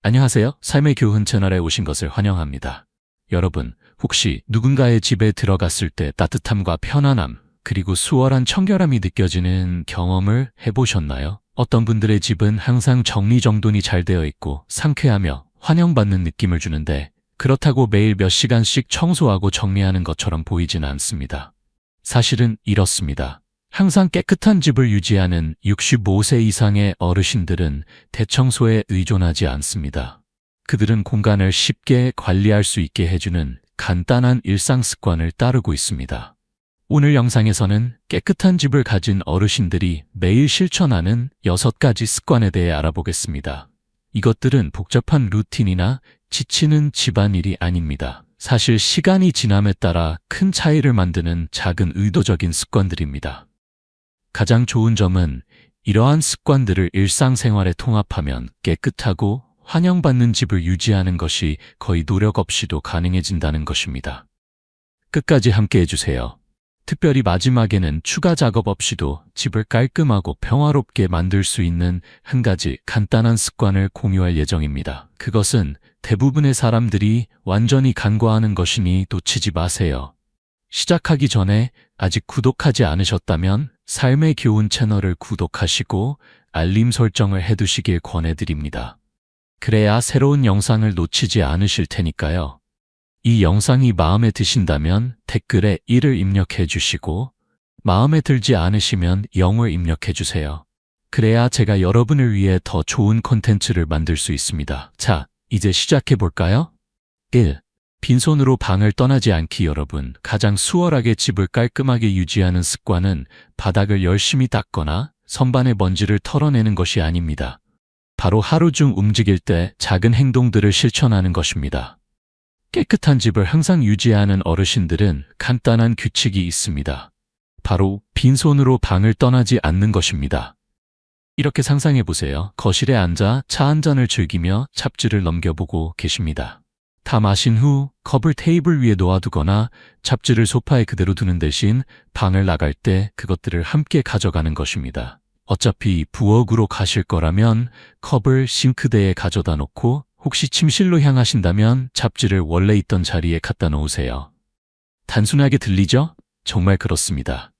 안녕하세요. 삶의 교훈 채널에 오신 것을 환영합니다. 여러분, 혹시 누군가의 집에 들어갔을 때 따뜻함과 편안함, 그리고 수월한 청결함이 느껴지는 경험을 해보셨나요? 어떤 분들의 집은 항상 정리정돈이 잘 되어 있고 상쾌하며 환영받는 느낌을 주는데, 그렇다고 매일 몇 시간씩 청소하고 정리하는 것처럼 보이지는 않습니다. 사실은 이렇습니다. 항상 깨끗한 집을 유지하는 65세 이상의 어르신들은 대청소에 의존하지 않습니다. 그들은 공간을 쉽게 관리할 수 있게 해주는 간단한 일상 습관을 따르고 있습니다. 오늘 영상에서는 깨끗한 집을 가진 어르신들이 매일 실천하는 6가지 습관에 대해 알아보겠습니다. 이것들은 복잡한 루틴이나 지치는 집안일이 아닙니다. 사실 시간이 지남에 따라 큰 차이를 만드는 작은 의도적인 습관들입니다. 가장 좋은 점은 이러한 습관들을 일상생활에 통합하면 깨끗하고 환영받는 집을 유지하는 것이 거의 노력 없이도 가능해진다는 것입니다. 끝까지 함께 해주세요. 특별히 마지막에는 추가 작업 없이도 집을 깔끔하고 평화롭게 만들 수 있는 한 가지 간단한 습관을 공유할 예정입니다. 그것은 대부분의 사람들이 완전히 간과하는 것이니 놓치지 마세요. 시작하기 전에 아직 구독하지 않으셨다면 삶의 교훈 채널을 구독하시고 알림 설정을 해두시길 권해드립니다. 그래야 새로운 영상을 놓치지 않으실 테니까요. 이 영상이 마음에 드신다면 댓글에 1을 입력해 주시고 마음에 들지 않으시면 0을 입력해 주세요. 그래야 제가 여러분을 위해 더 좋은 콘텐츠를 만들 수 있습니다. 자, 이제 시작해 볼까요? 1. 빈손으로 방을 떠나지 않기. 여러분, 가장 수월하게 집을 깔끔하게 유지하는 습관은 바닥을 열심히 닦거나 선반의 먼지를 털어내는 것이 아닙니다. 바로 하루 중 움직일 때 작은 행동들을 실천하는 것입니다. 깨끗한 집을 항상 유지하는 어르신들은 간단한 규칙이 있습니다. 바로 빈손으로 방을 떠나지 않는 것입니다. 이렇게 상상해 보세요. 거실에 앉아 차 한 잔을 즐기며 잡지를 넘겨보고 계십니다. 다 마신 후 컵을 테이블 위에 놓아두거나 잡지를 소파에 그대로 두는 대신 방을 나갈 때 그것들을 함께 가져가는 것입니다. 어차피 부엌으로 가실 거라면 컵을 싱크대에 가져다 놓고 혹시 침실로 향하신다면 잡지를 원래 있던 자리에 갖다 놓으세요. 단순하게 들리죠? 정말 그렇습니다.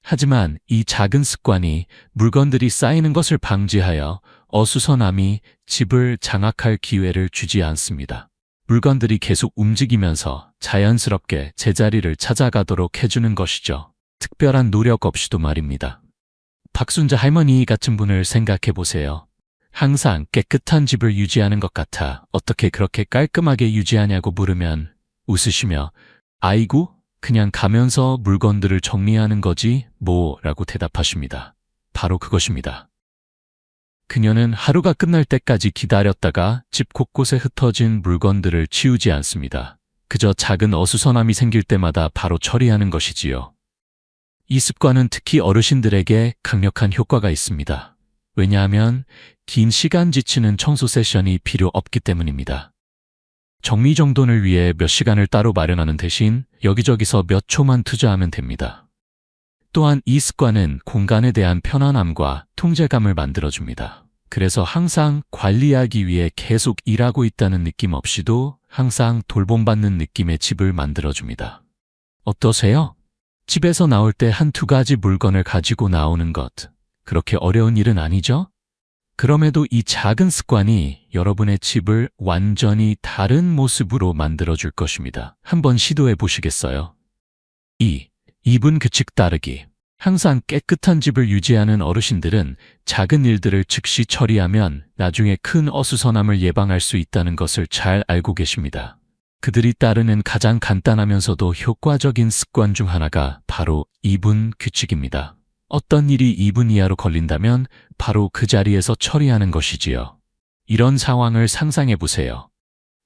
하지만 이 작은 습관이 물건들이 쌓이는 것을 방지하여 어수선함이 집을 장악할 기회를 주지 않습니다. 물건들이 계속 움직이면서 자연스럽게 제자리를 찾아가도록 해주는 것이죠. 특별한 노력 없이도 말입니다. 박순자 할머니 같은 분을 생각해 보세요. 항상 깨끗한 집을 유지하는 것 같아 어떻게 그렇게 깔끔하게 유지하냐고 물으면 웃으시며 아이고 그냥 가면서 물건들을 정리하는 거지 뭐 라고 대답하십니다. 바로 그것입니다. 그녀는 하루가 끝날 때까지 기다렸다가 집 곳곳에 흩어진 물건들을 치우지 않습니다. 그저 작은 어수선함이 생길 때마다 바로 처리하는 것이지요. 이 습관은 특히 어르신들에게 강력한 효과가 있습니다. 왜냐하면 긴 시간 지치는 청소 세션이 필요 없기 때문입니다. 정리정돈을 위해 몇 시간을 따로 마련하는 대신 여기저기서 몇 초만 투자하면 됩니다. 또한 이 습관은 공간에 대한 편안함과 통제감을 만들어줍니다. 그래서 항상 관리하기 위해 계속 일하고 있다는 느낌 없이도 항상 돌봄받는 느낌의 집을 만들어줍니다. 어떠세요? 집에서 나올 때 1-2가지 물건을 가지고 나오는 것, 그렇게 어려운 일은 아니죠? 그럼에도 이 작은 습관이 여러분의 집을 완전히 다른 모습으로 만들어줄 것입니다. 한번 시도해 보시겠어요? 2. 2분 규칙 따르기. 항상 깨끗한 집을 유지하는 어르신들은 작은 일들을 즉시 처리하면 나중에 큰 어수선함을 예방할 수 있다는 것을 잘 알고 계십니다. 그들이 따르는 가장 간단하면서도 효과적인 습관 중 하나가 바로 2분 규칙입니다. 어떤 일이 2분 이하로 걸린다면 바로 그 자리에서 처리하는 것이지요. 이런 상황을 상상해 보세요.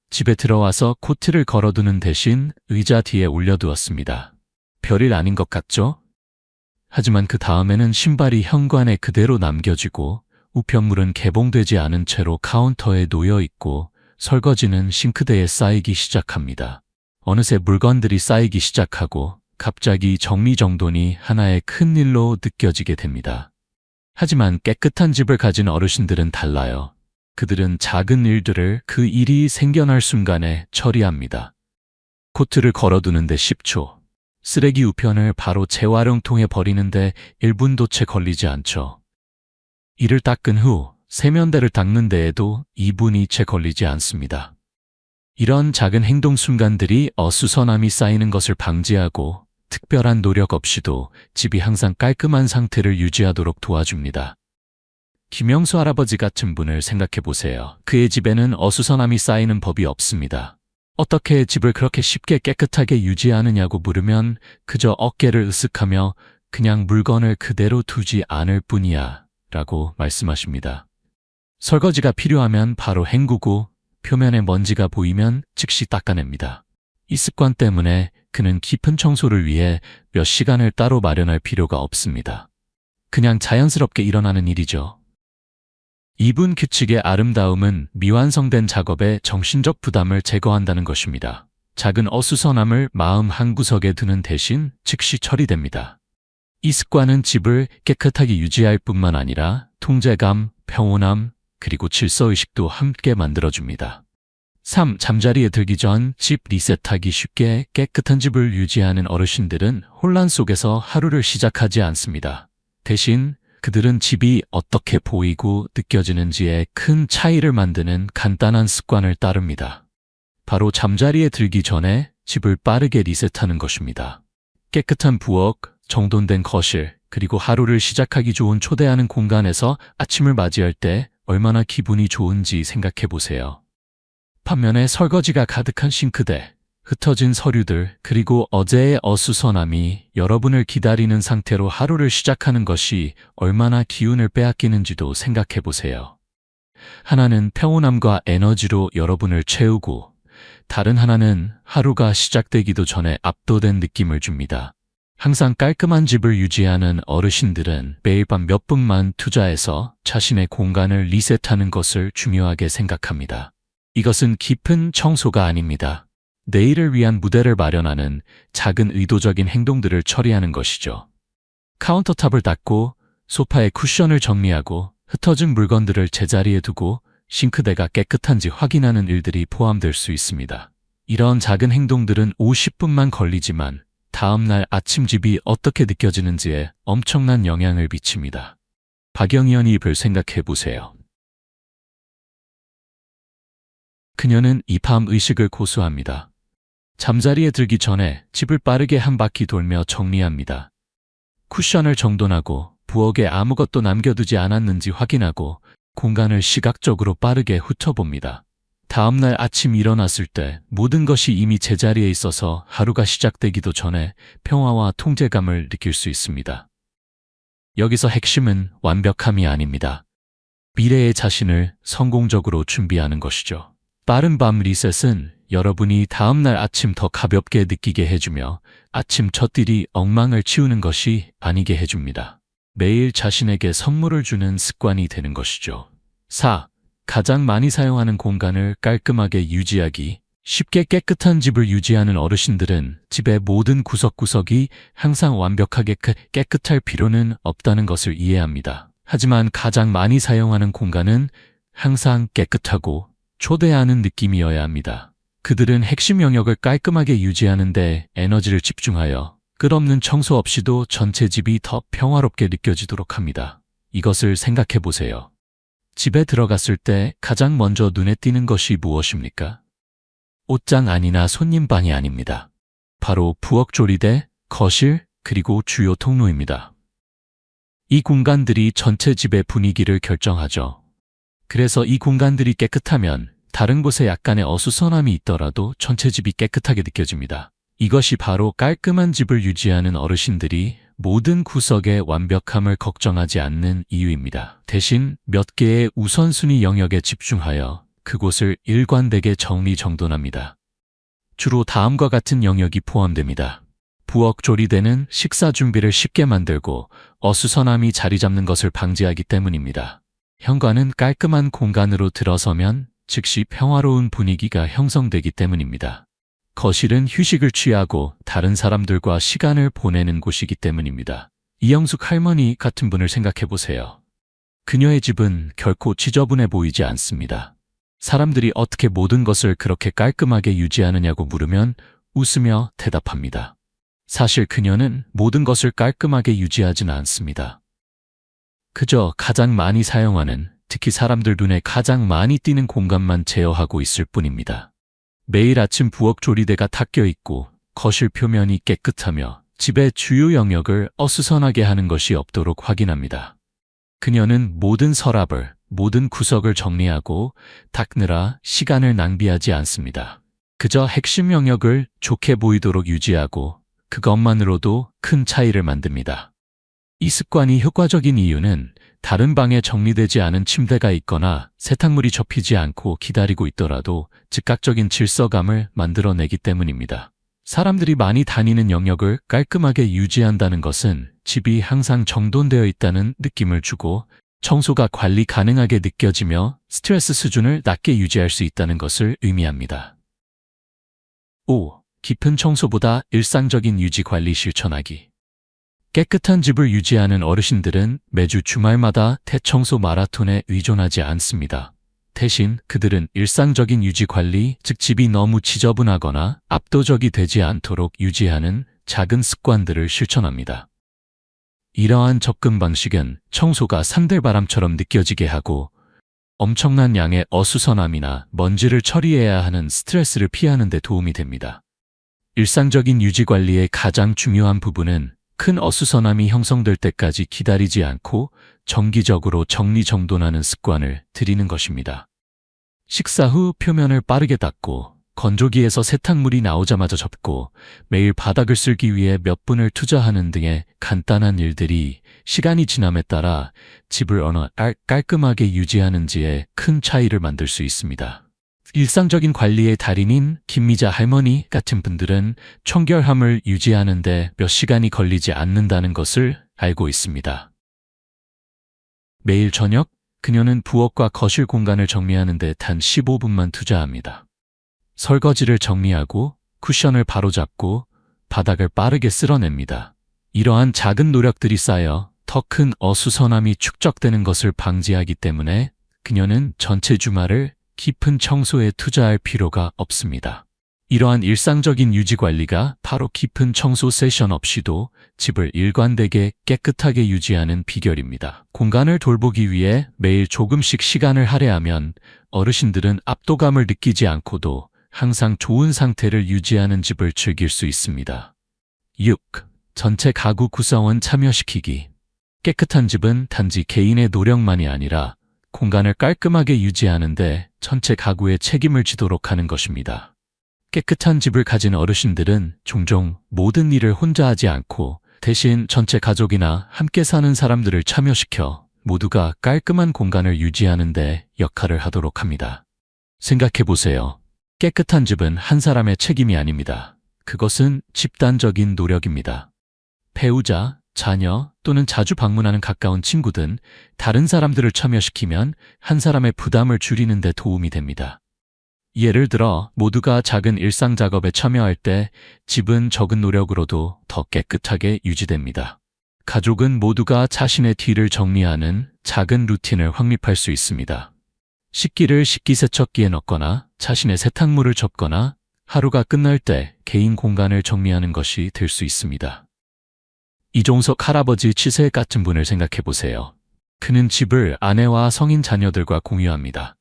집에 들어와서 코트를 걸어두는 대신 의자 뒤에 올려두었습니다. 별일 아닌 것 같죠? 하지만 그 다음에는 신발이 현관에 그대로 남겨지고 우편물은 개봉되지 않은 채로 카운터에 놓여 있고 설거지는 싱크대에 쌓이기 시작합니다. 어느새 물건들이 쌓이기 시작하고 갑자기 정리정돈이 하나의 큰 일로 느껴지게 됩니다. 하지만 깨끗한 집을 가진 어르신들은 달라요. 그들은 작은 일들을 그 일이 생겨날 순간에 처리합니다. 코트를 걸어두는데 10초, 쓰레기 우편을 바로 재활용통에 버리는데 1분도 채 걸리지 않죠. 이를 닦은 후 세면대를 닦는 데에도 2분이 채 걸리지 않습니다. 이런 작은 행동 순간들이 어수선함이 쌓이는 것을 방지하고 특별한 노력 없이도 집이 항상 깔끔한 상태를 유지하도록 도와줍니다. 김영수 할아버지 같은 분을 생각해 보세요. 그의 집에는 어수선함이 쌓이는 법이 없습니다. 어떻게 집을 그렇게 쉽게 깨끗하게 유지하느냐고 물으면 그저 어깨를 으쓱하며 그냥 물건을 그대로 두지 않을 뿐이야 라고 말씀하십니다. 설거지가 필요하면 바로 헹구고 표면에 먼지가 보이면 즉시 닦아냅니다. 이 습관 때문에 그는 깊은 청소를 위해 몇 시간을 따로 마련할 필요가 없습니다. 그냥 자연스럽게 일어나는 일이죠. 이분 규칙의 아름다움은 미완성된 작업의 정신적 부담을 제거한다는 것입니다. 작은 어수선함을 마음 한구석에 두는 대신 즉시 처리됩니다. 이 습관은 집을 깨끗하게 유지할 뿐만 아니라 통제감, 평온함, 그리고 질서의식도 함께 만들어줍니다. 3. 잠자리에 들기 전 집 리셋하기. 쉽게 깨끗한 집을 유지하는 어르신들은 혼란 속에서 하루를 시작하지 않습니다. 대신 그들은 집이 어떻게 보이고 느껴지는지에 큰 차이를 만드는 간단한 습관을 따릅니다. 바로 잠자리에 들기 전에 집을 빠르게 리셋하는 것입니다. 깨끗한 부엌, 정돈된 거실, 그리고 하루를 시작하기 좋은 초대하는 공간에서 아침을 맞이할 때 얼마나 기분이 좋은지 생각해 보세요. 반면에 설거지가 가득한 싱크대, 흩어진 서류들, 그리고 어제의 어수선함이 여러분을 기다리는 상태로 하루를 시작하는 것이 얼마나 기운을 빼앗기는지도 생각해 보세요. 하나는 평온함과 에너지로 여러분을 채우고 다른 하나는 하루가 시작되기도 전에 압도된 느낌을 줍니다. 항상 깔끔한 집을 유지하는 어르신들은 매일 밤 몇 분만 투자해서 자신의 공간을 리셋하는 것을 중요하게 생각합니다. 이것은 깊은 청소가 아닙니다. 내일을 위한 무대를 마련하는 작은 의도적인 행동들을 처리하는 것이죠. 카운터탑을 닦고 소파의 쿠션을 정리하고 흩어진 물건들을 제자리에 두고 싱크대가 깨끗한지 확인하는 일들이 포함될 수 있습니다. 이런 작은 행동들은 50분만 걸리지만 다음날 아침 집이 어떻게 느껴지는지에 엄청난 영향을 미칩니다. 박영희의 입을 생각해 보세요. 그녀는 이 밤 의식을 고수합니다. 잠자리에 들기 전에 집을 빠르게 한 바퀴 돌며 정리합니다. 쿠션을 정돈하고 부엌에 아무것도 남겨두지 않았는지 확인하고 공간을 시각적으로 빠르게 훑어봅니다. 다음날 아침 일어났을 때 모든 것이 이미 제자리에 있어서 하루가 시작되기도 전에 평화와 통제감을 느낄 수 있습니다. 여기서 핵심은 완벽함이 아닙니다. 미래의 자신을 성공적으로 준비하는 것이죠. 빠른 밤 리셋은 여러분이 다음날 아침 더 가볍게 느끼게 해주며 아침 첫 일이 엉망을 치우는 것이 아니게 해줍니다. 매일 자신에게 선물을 주는 습관이 되는 것이죠. 4. 가장 많이 사용하는 공간을 깔끔하게 유지하기. 쉽게 깨끗한 집을 유지하는 어르신들은 집의 모든 구석구석이 항상 완벽하게 깨끗할 필요는 없다는 것을 이해합니다. 하지만 가장 많이 사용하는 공간은 항상 깨끗하고 초대하는 느낌이어야 합니다. 그들은 핵심 영역을 깔끔하게 유지하는 데 에너지를 집중하여 끝없는 청소 없이도 전체 집이 더 평화롭게 느껴지도록 합니다. 이것을 생각해 보세요. 집에 들어갔을 때 가장 먼저 눈에 띄는 것이 무엇입니까? 옷장 안이나 손님방이 아닙니다. 바로 부엌 조리대, 거실, 그리고 주요 통로입니다. 이 공간들이 전체 집의 분위기를 결정하죠. 그래서 이 공간들이 깨끗하면 다른 곳에 약간의 어수선함이 있더라도 전체 집이 깨끗하게 느껴집니다. 이것이 바로 깔끔한 집을 유지하는 어르신들이 모든 구석의 완벽함을 걱정하지 않는 이유입니다. 대신 몇 개의 우선순위 영역에 집중하여 그곳을 일관되게 정리정돈합니다. 주로 다음과 같은 영역이 포함됩니다. 부엌 조리대는 식사 준비를 쉽게 만들고 어수선함이 자리 잡는 것을 방지하기 때문입니다. 현관은 깔끔한 공간으로 들어서면 즉시 평화로운 분위기가 형성되기 때문입니다. 거실은 휴식을 취하고 다른 사람들과 시간을 보내는 곳이기 때문입니다. 이영숙 할머니 같은 분을 생각해 보세요. 그녀의 집은 결코 지저분해 보이지 않습니다. 사람들이 어떻게 모든 것을 그렇게 깔끔하게 유지하느냐고 물으면 웃으며 대답합니다. 사실 그녀는 모든 것을 깔끔하게 유지하지는 않습니다. 그저 가장 많이 사용하는, 특히 사람들 눈에 가장 많이 띄는 공간만 제어하고 있을 뿐입니다. 매일 아침 부엌 조리대가 닦여 있고 거실 표면이 깨끗하며 집의 주요 영역을 어수선하게 하는 것이 없도록 확인합니다. 그녀는 모든 서랍을, 모든 구석을 정리하고 닦느라 시간을 낭비하지 않습니다. 그저 핵심 영역을 좋게 보이도록 유지하고 그것만으로도 큰 차이를 만듭니다. 이 습관이 효과적인 이유는 다른 방에 정리되지 않은 침대가 있거나 세탁물이 접히지 않고 기다리고 있더라도 즉각적인 질서감을 만들어내기 때문입니다. 사람들이 많이 다니는 영역을 깔끔하게 유지한다는 것은 집이 항상 정돈되어 있다는 느낌을 주고 청소가 관리 가능하게 느껴지며 스트레스 수준을 낮게 유지할 수 있다는 것을 의미합니다. 5. 깊은 청소보다 일상적인 유지 관리 실천하기. 깨끗한 집을 유지하는 어르신들은 매주 주말마다 대청소 마라톤에 의존하지 않습니다. 대신 그들은 일상적인 유지 관리, 즉 집이 너무 지저분하거나 압도적이 되지 않도록 유지하는 작은 습관들을 실천합니다. 이러한 접근 방식은 청소가 산들바람처럼 느껴지게 하고 엄청난 양의 어수선함이나 먼지를 처리해야 하는 스트레스를 피하는 데 도움이 됩니다. 일상적인 유지 관리의 가장 중요한 부분은 큰 어수선함이 형성될 때까지 기다리지 않고 정기적으로 정리정돈하는 습관을 들이는 것입니다. 식사 후 표면을 빠르게 닦고 건조기에서 세탁물이 나오자마자 접고 매일 바닥을 쓸기 위해 몇 분을 투자하는 등의 간단한 일들이 시간이 지남에 따라 집을 얼마나 깔끔하게 유지하는지에 큰 차이를 만들 수 있습니다. 일상적인 관리의 달인인 김미자 할머니 같은 분들은 청결함을 유지하는 데 몇 시간이 걸리지 않는다는 것을 알고 있습니다. 매일 저녁 그녀는 부엌과 거실 공간을 정리하는 데 단 15분만 투자합니다. 설거지를 정리하고 쿠션을 바로잡고 바닥을 빠르게 쓸어냅니다. 이러한 작은 노력들이 쌓여 더 큰 어수선함이 축적되는 것을 방지하기 때문에 그녀는 전체 주말을 깊은 청소에 투자할 필요가 없습니다. 이러한 일상적인 유지 관리가 바로 깊은 청소 세션 없이도 집을 일관되게 깨끗하게 유지하는 비결입니다. 공간을 돌보기 위해 매일 조금씩 시간을 할애하면 어르신들은 압도감을 느끼지 않고도 항상 좋은 상태를 유지하는 집을 즐길 수 있습니다. 6. 전체 가구 구성원 참여시키기. 깨끗한 집은 단지 개인의 노력만이 아니라 공간을 깔끔하게 유지하는데 전체 가구의 책임을 지도록 하는 것입니다. 깨끗한 집을 가진 어르신들은 종종 모든 일을 혼자 하지 않고 대신 전체 가족이나 함께 사는 사람들을 참여시켜 모두가 깔끔한 공간을 유지하는 데 역할을 하도록 합니다. 생각해 보세요. 깨끗한 집은 한 사람의 책임이 아닙니다. 그것은 집단적인 노력입니다. 배우자, 자녀 또는 자주 방문하는 가까운 친구 등 다른 사람들을 참여시키면 한 사람의 부담을 줄이는 데 도움이 됩니다. 예를 들어 모두가 작은 일상 작업에 참여할 때 집은 적은 노력으로도 더 깨끗하게 유지됩니다. 가족은 모두가 자신의 뒤를 정리하는 작은 루틴을 확립할 수 있습니다. 식기를 식기세척기에 넣거나 자신의 세탁물을 접거나 하루가 끝날 때 개인 공간을 정리하는 것이 될 수 있습니다. 이종석 할아버지 치세 같은 분을 생각해 보세요. 그는 집을 아내와 성인 자녀들과 공유합니다.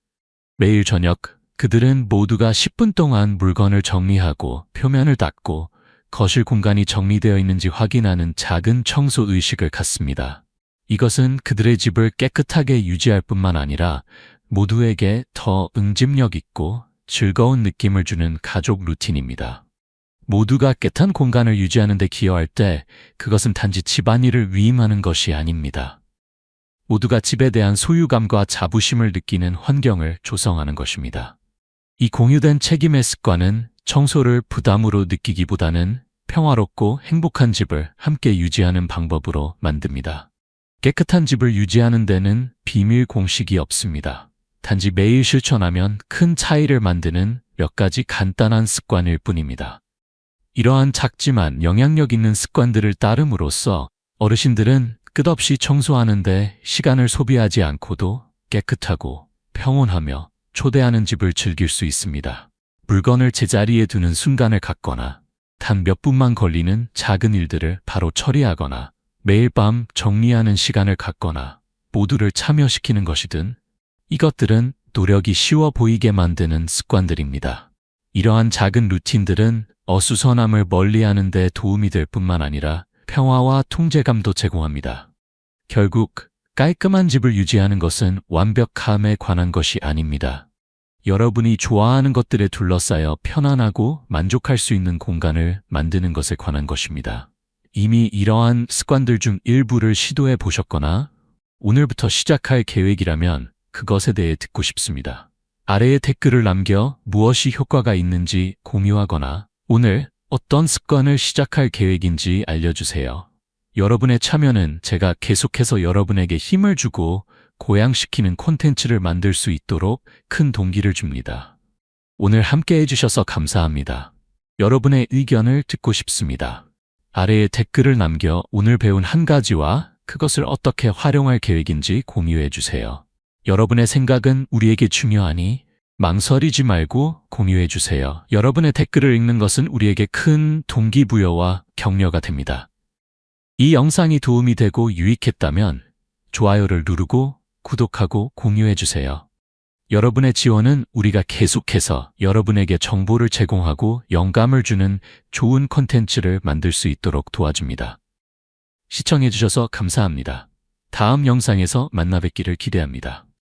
매일 저녁 그들은 모두가 10분 동안 물건을 정리하고 표면을 닦고 거실 공간이 정리되어 있는지 확인하는 작은 청소 의식을 갖습니다. 이것은 그들의 집을 깨끗하게 유지할 뿐만 아니라 모두에게 더 응집력 있고 즐거운 느낌을 주는 가족 루틴입니다. 모두가 깨끗한 공간을 유지하는 데 기여할 때 그것은 단지 집안일을 위임하는 것이 아닙니다. 모두가 집에 대한 소유감과 자부심을 느끼는 환경을 조성하는 것입니다. 이 공유된 책임의 습관은 청소를 부담으로 느끼기보다는 평화롭고 행복한 집을 함께 유지하는 방법으로 만듭니다. 깨끗한 집을 유지하는 데는 비밀 공식이 없습니다. 단지 매일 실천하면 큰 차이를 만드는 몇 가지 간단한 습관일 뿐입니다. 이러한 작지만 영향력 있는 습관들을 따름으로써 어르신들은 끝없이 청소하는데 시간을 소비하지 않고도 깨끗하고 평온하며 초대하는 집을 즐길 수 있습니다. 물건을 제자리에 두는 순간을 갖거나 단 몇 분만 걸리는 작은 일들을 바로 처리하거나 매일 밤 정리하는 시간을 갖거나 모두를 참여시키는 것이든 이것들은 노력이 쉬워 보이게 만드는 습관들입니다. 이러한 작은 루틴들은 어수선함을 멀리하는 데 도움이 될 뿐만 아니라 평화와 통제감도 제공합니다. 결국 깔끔한 집을 유지하는 것은 완벽함에 관한 것이 아닙니다. 여러분이 좋아하는 것들에 둘러싸여 편안하고 만족할 수 있는 공간을 만드는 것에 관한 것입니다. 이미 이러한 습관들 중 일부를 시도해 보셨거나 오늘부터 시작할 계획이라면 그것에 대해 듣고 싶습니다. 아래에 댓글을 남겨 무엇이 효과가 있는지 공유하거나 오늘 어떤 습관을 시작할 계획인지 알려주세요. 여러분의 참여는 제가 계속해서 여러분에게 힘을 주고 고양시키는 콘텐츠를 만들 수 있도록 큰 동기를 줍니다. 오늘 함께 해주셔서 감사합니다. 여러분의 의견을 듣고 싶습니다. 아래에 댓글을 남겨 오늘 배운 한 가지와 그것을 어떻게 활용할 계획인지 공유해 주세요. 여러분의 생각은 우리에게 중요하니 망설이지 말고 공유해 주세요. 여러분의 댓글을 읽는 것은 우리에게 큰 동기부여와 격려가 됩니다. 이 영상이 도움이 되고 유익했다면 좋아요를 누르고 구독하고 공유해 주세요. 여러분의 지원은 우리가 계속해서 여러분에게 정보를 제공하고 영감을 주는 좋은 콘텐츠를 만들 수 있도록 도와줍니다. 시청해 주셔서 감사합니다. 다음 영상에서 만나 뵙기를 기대합니다.